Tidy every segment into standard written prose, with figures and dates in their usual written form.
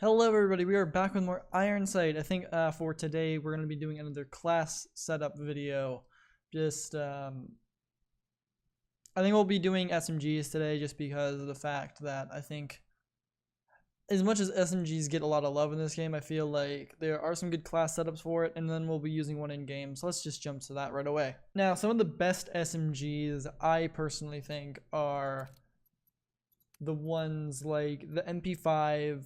Hello everybody, we are back with more Ironsight. I think for today we're going to be doing another class setup video. I think we'll be doing SMGs today just because of the fact that I think as much as SMGs get a lot of love in this game, I feel like there are some good class setups for it, and then we'll be using one in game. So let's just jump to that right away. Now, some of the best SMGs I personally think are the ones like the MP5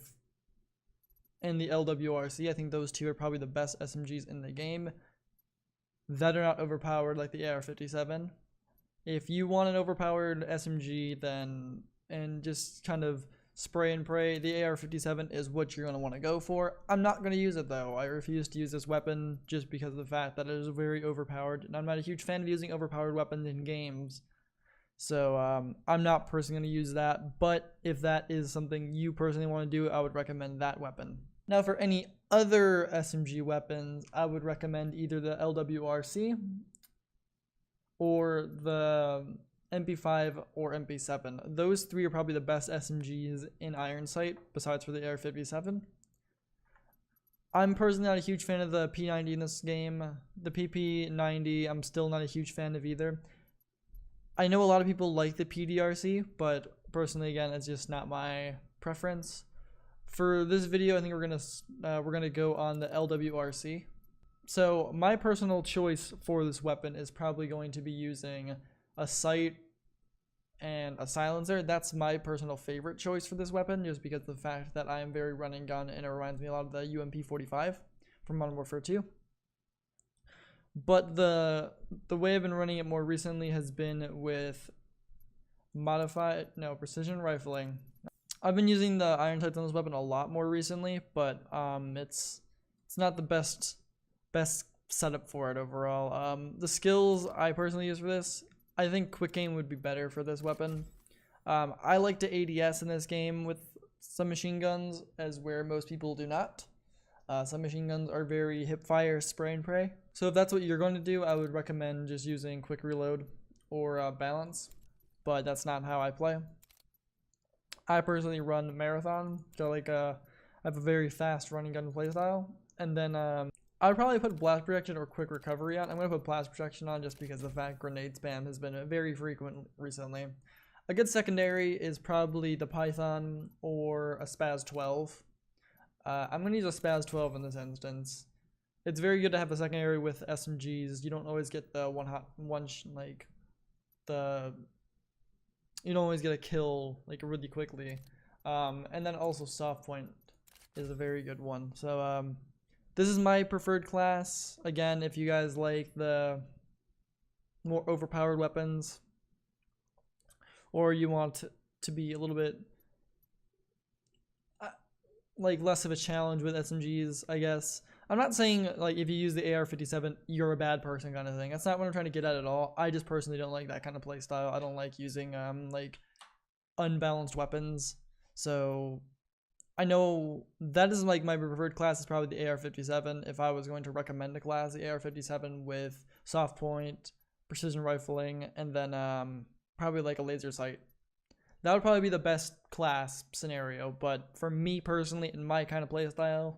and the LWRC. I think those two are probably the best SMGs in the game that are not overpowered like the AR-57. If you want an overpowered SMG then and just kind of spray and pray, the AR-57 is what you're going to want to go for. I'm not going to use it though. I refuse to use this weapon just because of the fact that it is very overpowered, and I'm not a huge fan of using overpowered weapons in games. So I'm not personally going to use that, but if that is something you personally want to do, I would recommend that weapon. Now for any other SMG weapons, I would recommend either the LWRC or the MP5 or MP7. Those three are probably the best SMGs in Ironsight, besides for the AR-57. I'm personally not a huge fan of the P90 in this game. The PP90, I'm still not a huge fan of either. I know a lot of people like the PDRC, but personally, again, it's just not my preference. For this video, I think we're gonna go on the LWRC. So my personal choice for this weapon is probably going to be using a sight and a silencer. That's my personal favorite choice for this weapon, just because of the fact that I am very run and gun, and it reminds me a lot of the UMP45 from Modern Warfare 2. But the way I've been running it more recently has been with precision rifling. I've been using the iron sights on this weapon a lot more recently, but it's not the best setup for it overall. The skills I personally use for this, I think quick aim would be better for this weapon. I like to ADS in this game with some machine guns, as where most people do not. Some machine guns are very hip fire, spray and pray. So if that's what you're going to do, I would recommend just using quick reload or balance, but that's not how I play. I personally run marathon, so I have a very fast running gun playstyle, and then I would probably put blast protection or quick recovery on. I'm going to put blast protection on just because the fact grenade spam has been very frequent recently. A good secondary is probably the Python or a Spaz 12. I'm going to use a Spaz 12 in this instance. It's very good to have a secondary with SMGs. You don't always get the you don't always get a kill like really quickly. And then also soft point is a very good one. So this is my preferred class. Again, if you guys like the more overpowered weapons, or you want to be a little bit like less of a challenge with SMGs, I guess. I'm not saying like if you use the AR-57 you're a bad person kind of thing. That's not what I'm trying to get at all. I just personally don't like that kind of play style. I don't like using like unbalanced weapons. So I know that is like my preferred class is probably the AR-57. If I was going to recommend a class, the AR-57 with soft point, precision rifling, and then probably like a laser sight. That would probably be the best class scenario, but for me personally, in my kind of playstyle,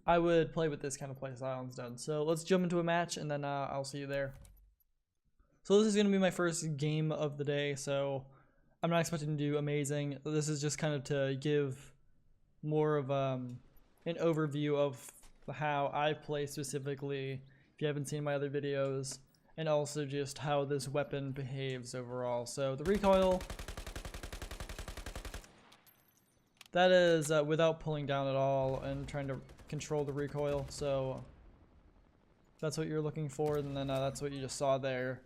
I would play with this kind of playstyle instead. So let's jump into a match, and then I'll see you there. So this is going to be my first game of the day, so I'm not expecting to do amazing. This is just kind of to give more of an overview of how I play specifically, if you haven't seen my other videos, and also just how this weapon behaves overall. So the recoil, that is without pulling down at all and trying to control the recoil. So that's what you're looking for, and then that's what you just saw there.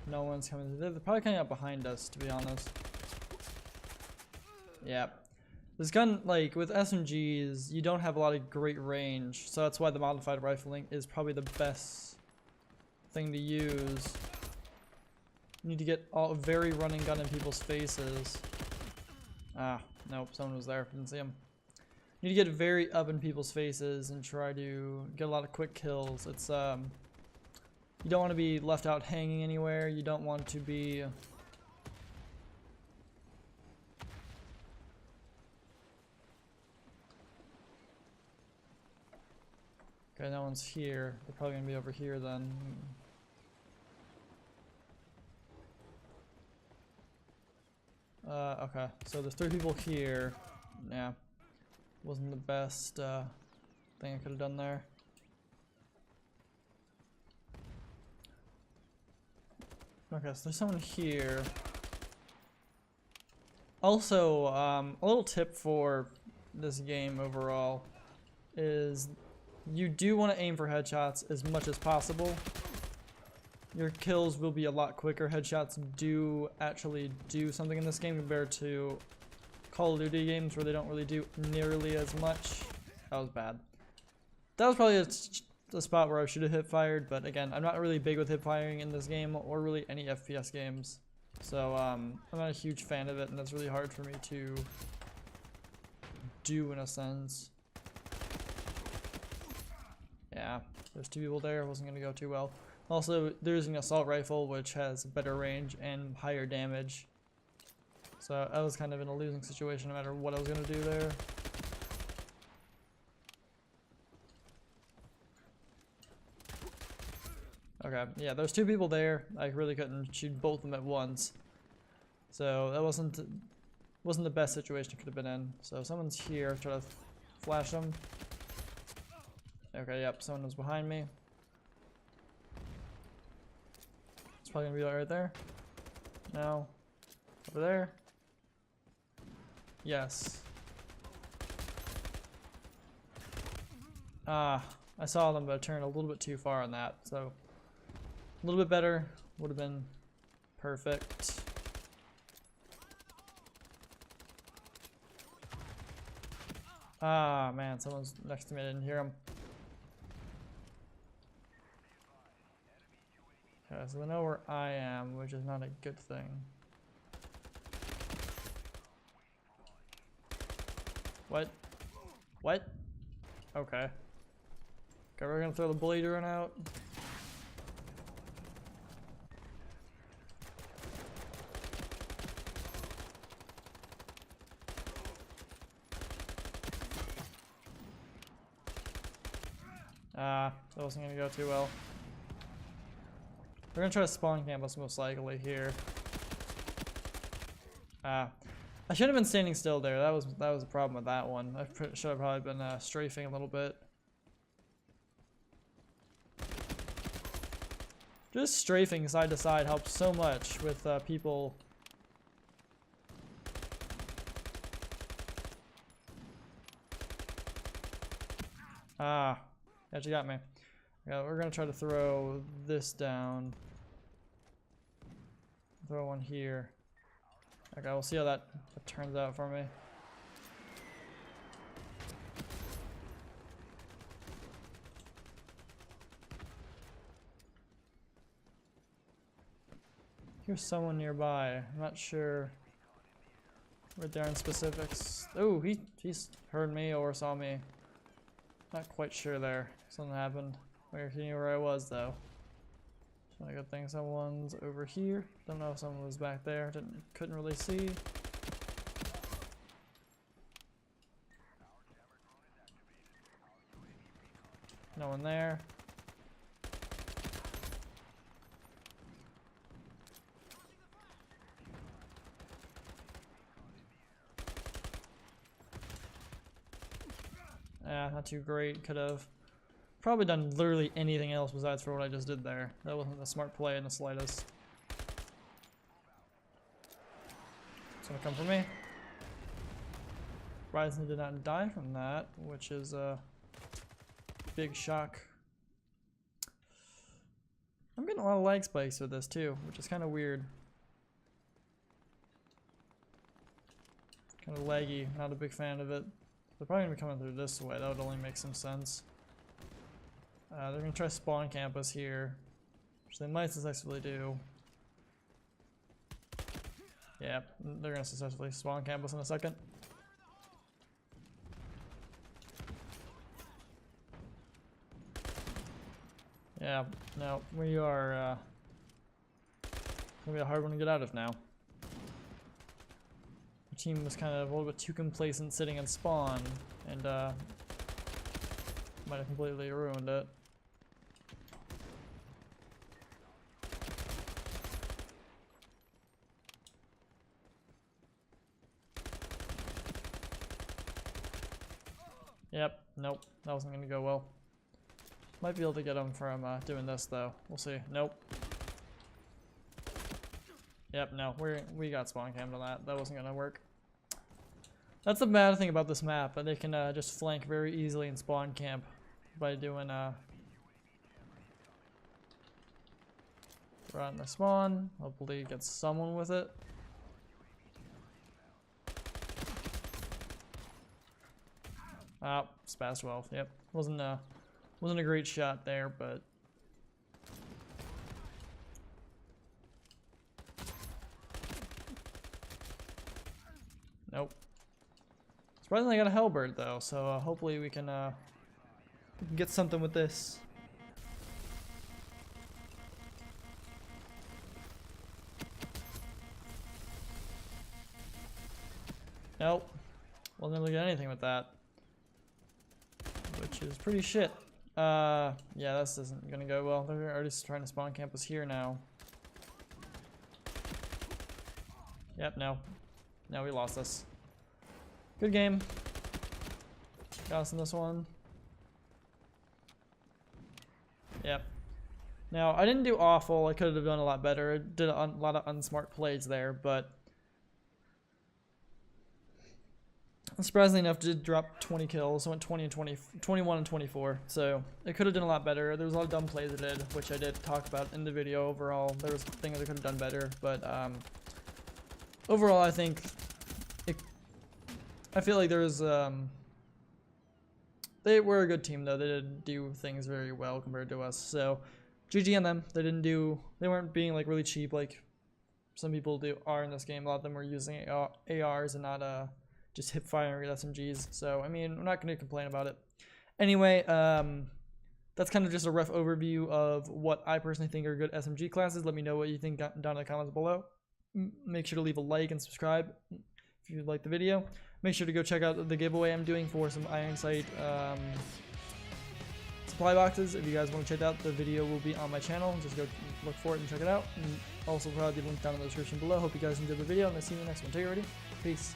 No one's coming. They're probably coming up behind us, to be honest. Yeah. This gun, like with SMGs, you don't have a lot of great range, so that's why the modified rifling is probably the best thing to use. You need to get a very running gun in people's faces. Ah, nope, someone was there. Didn't see him. You need to get very up in people's faces and try to get a lot of quick kills. It's you don't want to be left out hanging anywhere. You don't want to be Okay, that one's here. They're probably gonna be over here then. Okay, so there's 3 people here. Yeah, wasn't the best thing I could have done there. Okay, so there's someone here. Also, a little tip for this game overall is you do want to aim for headshots as much as possible. Your kills will be a lot quicker. Headshots do actually do something in this game compared to Call of Duty games where they don't really do nearly as much. That was bad. That was probably a spot where I should have hip fired, but again, I'm not really big with hip firing in this game or really any FPS games. So I'm not a huge fan of it, and that's really hard for me to do in a sense. Yeah, there's 2 people there. It wasn't going to go too well. Also, they're using an assault rifle, which has better range and higher damage. So I was kind of in a losing situation no matter what I was going to do there. Okay, yeah, there's 2 people there. I really couldn't shoot both of them at once. So that wasn't the best situation I could have been in. So someone's here, try to flash them. Okay, yep, someone was behind me. It's probably gonna be right there. No. Over there. Yes. Ah, I saw them, but I turned a little bit too far on that, so a little bit better would have been perfect. Ah, man, someone's next to me. I didn't hear him. Okay, so they know where I am, which is not a good thing. What? What? Okay. Okay, we're gonna throw the blade run out. That wasn't gonna go too well. We're gonna try to spawn camp us most likely here. I should have been standing still there. That was a problem with that one. I should have probably been strafing a little bit. Just strafing side to side helps so much with people. Ah, actually got me. Yeah, we're gonna try to throw this down. Throw one here. Okay, we'll see how that turns out for me. Here's someone nearby. I'm not sure right there in specifics. Oh, he's heard me or saw me. Not quite sure there. Something happened. He knew where I was though. So a good thing someone's over here. Don't know if someone was back there. Couldn't really see. No one there. Yeah, not too great. Could have probably done literally anything else besides for what I just did there. That wasn't a smart play in the slightest. It's gonna come for me. Ryzen did not die from that, which is a big shock. I'm getting a lot of lag spikes with this too, which is kind of weird. Kind of laggy, not a big fan of it. They're probably gonna be coming through this way. That would only make some sense. They're gonna try to spawn campus here, which they might successfully do. Yeah, they're gonna successfully spawn campus in a second. Yeah, no, we are gonna be a hard one to get out of now. The team was kind of a little bit too complacent sitting in spawn, and Might have completely ruined it. Yep, nope, that wasn't gonna go well. Might be able to get him from doing this though. We'll see. Nope. Yep, no, we got spawn camped on that. That wasn't gonna work. That's the bad thing about this map, but they can just flank very easily and spawn camp by doing run the spawn. Hopefully get someone with it. Ah, Spaz 12. Yep, wasn't a great shot there, but nope. Surprisingly, I got a Hellbird though, so hopefully we can get something with this. Nope, wasn't able to get anything with that, which is pretty shit. Yeah, this isn't gonna go well. They're already trying to spawn camp us here now. Yep, no, we lost this. Good game. Got us in this one. Yep. Now, I didn't do awful. I could have done a lot better. I did a lot of unsmart plays there, but surprisingly enough, did drop 20 kills. I went 21 and 24. So it could have done a lot better. There was a lot of dumb plays I did, which I did talk about in the video overall. There was things I could have done better, but overall, I think I feel like there was they were a good team though. They did do things very well compared to us. So GG on them. They weren't being like really cheap like some people are in this game. A lot of them were using ARs and not just hip firing with SMGs. So I mean, I'm not going to complain about it. Anyway, that's kind of just a rough overview of what I personally think are good SMG classes. Let me know what you think down in the comments below. Make sure to leave a like and subscribe if you like the video. Make sure to go check out the giveaway I'm doing for some Ironsight supply boxes. If you guys want to check it out, the video will be on my channel. Just go look for it and check it out. And also probably the link down in the description below. Hope you guys enjoyed the video, and I'll see you in the next one. Take it ready. Peace.